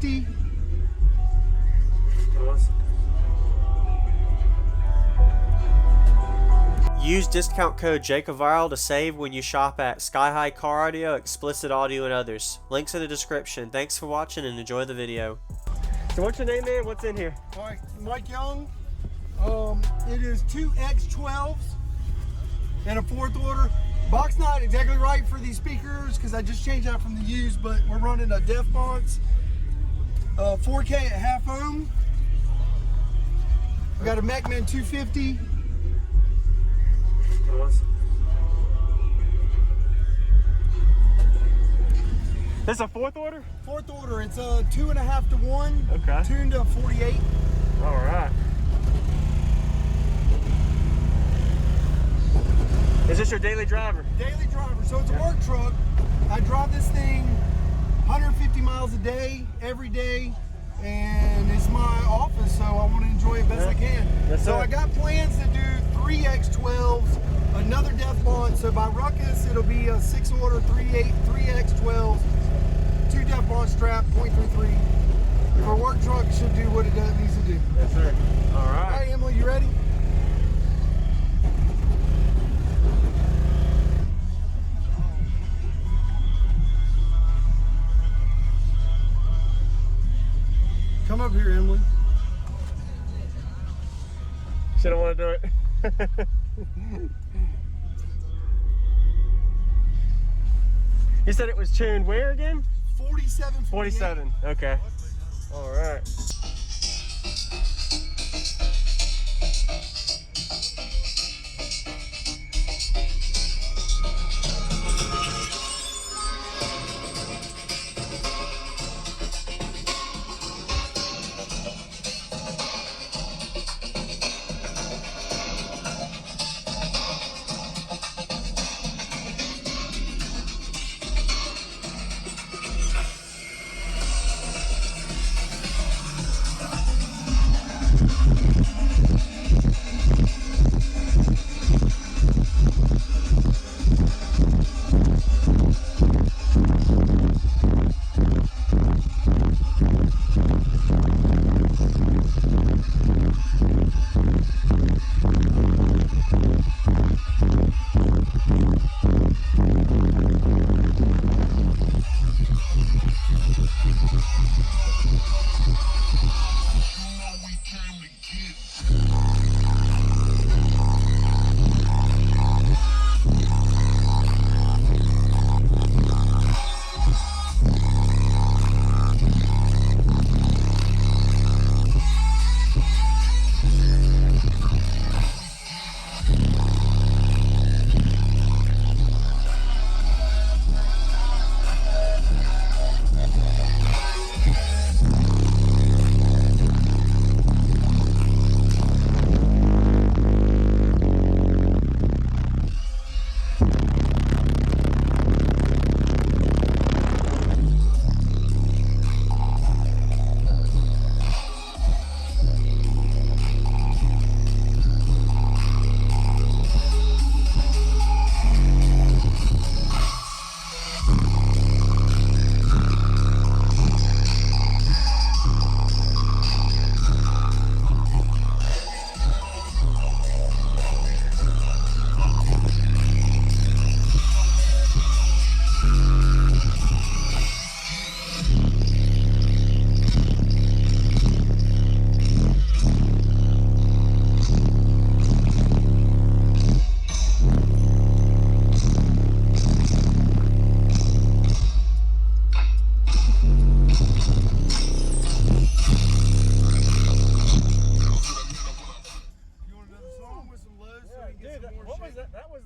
250. Awesome. Use discount code JACOVIRAL to save when you shop at Sky High Car Audio, Explicit Audio, and others. Links in the description. Thanks for watching and enjoy the video. So what's your name, man? What's in here? All right, Mike Young. It is 2 X12s and a 4th order. Box not exactly right for these speakers because I just changed out from the used, but we're running a Def Box 4K at half ohm. We got a Mechman 250. Awesome. This is a 4th order? 4th order. It's a 2.5 to 1. Okay. Tuned to 48. All right. Is this your daily driver? Daily driver. So it's a work truck. I drive this thing 150 miles a day, every day, and it's my office, so I want to enjoy it best I can. Yes, so sir. I got plans to do 3 X12s, another Def Bond. So by Ruckus, it'll be a 6 order, 3 X12s, 2 Def Bond strap, .33. If our work truck should do what it needs to do. Yes, sir. All right. All right, Emily, you ready? Come up here, Emily. She don't want to do it. You said it was tuned where again? 47. 47. Okay. All right.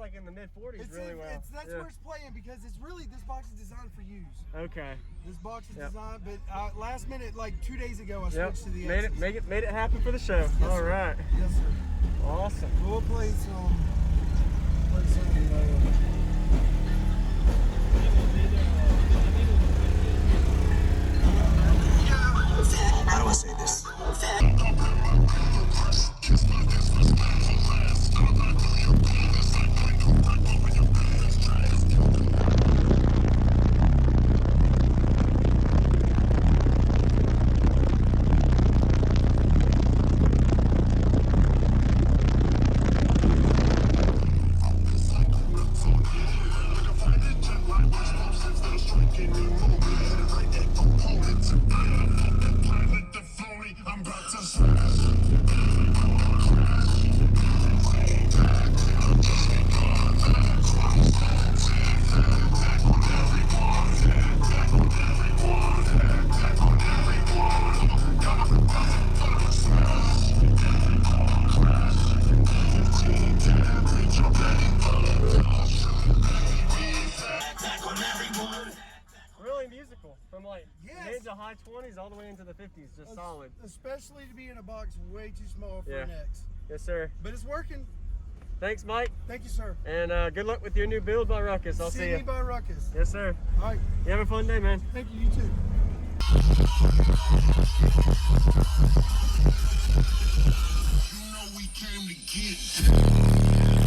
like in the mid-40s really well. That's where it's playing because it's really, this box is designed for use. Okay. This box is designed, but last minute, like 2 days ago, I switched to the made it happen for the show. Yes, all sir. right. Yes, sir. Awesome. We'll play some. How do I say this? high 20s all the way into the 50s, just solid. Especially to be in a box way too small for Yeah. an X. Yes, sir. But it's working. Thanks, Mike. Thank you, sir. And good luck with your new build by Ruckus. I'll see See you. me by Ruckus. Yes, sir. All right. You have a fun day, man. Thank you. You too. You know we came to get.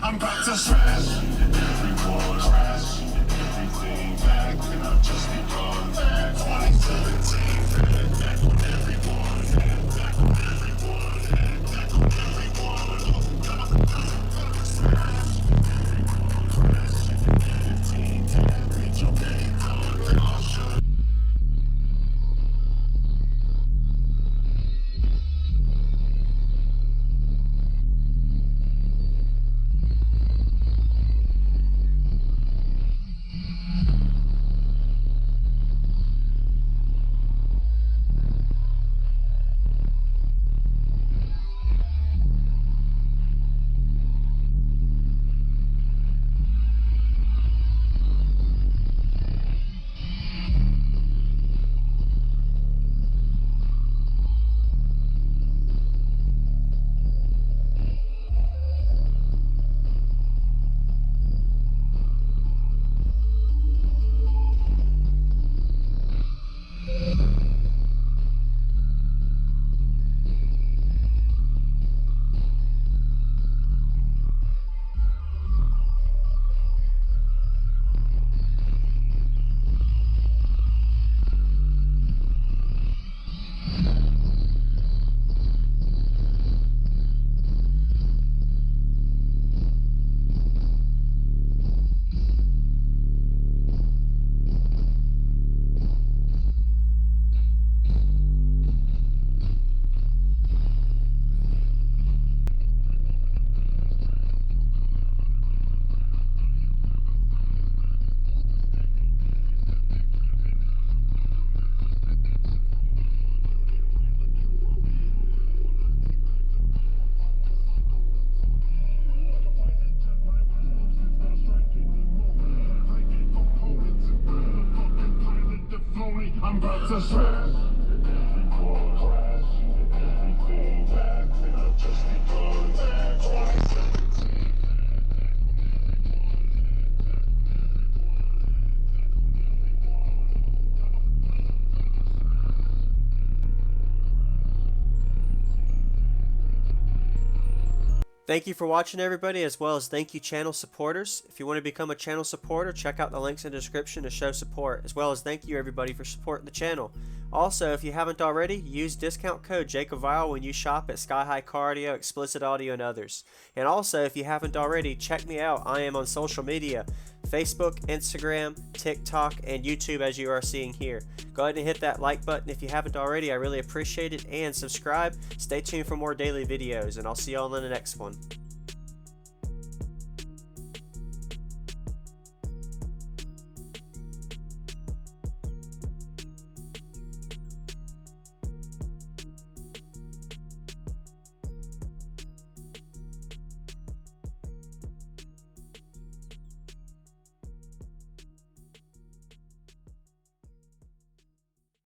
I'm about to smash everyone, trash everything back, and I've just begun. 2017, back on everyone, back on everyone, back on everyone. Smash everyone, crash 15, damage, okay, done. I'll shut. I'm about to smash everyone, crash everything back, and I've just begun. 2017. Thank you for watching, everybody, as well as thank you channel supporters. If you want to become a channel supporter, check out the links in the description to show support, as well as thank you everybody for supporting the channel. Also, if you haven't already, use discount code JakeOfViral when you shop at Sky High Cardio, Explicit Audio, and others. And also, if you haven't already, check me out. I am on social media, Facebook, Instagram, TikTok, and YouTube, as you are seeing here. Go ahead and hit that like button if you haven't already. I really appreciate it. And subscribe. Stay tuned for more daily videos, and I'll see you all in the next one.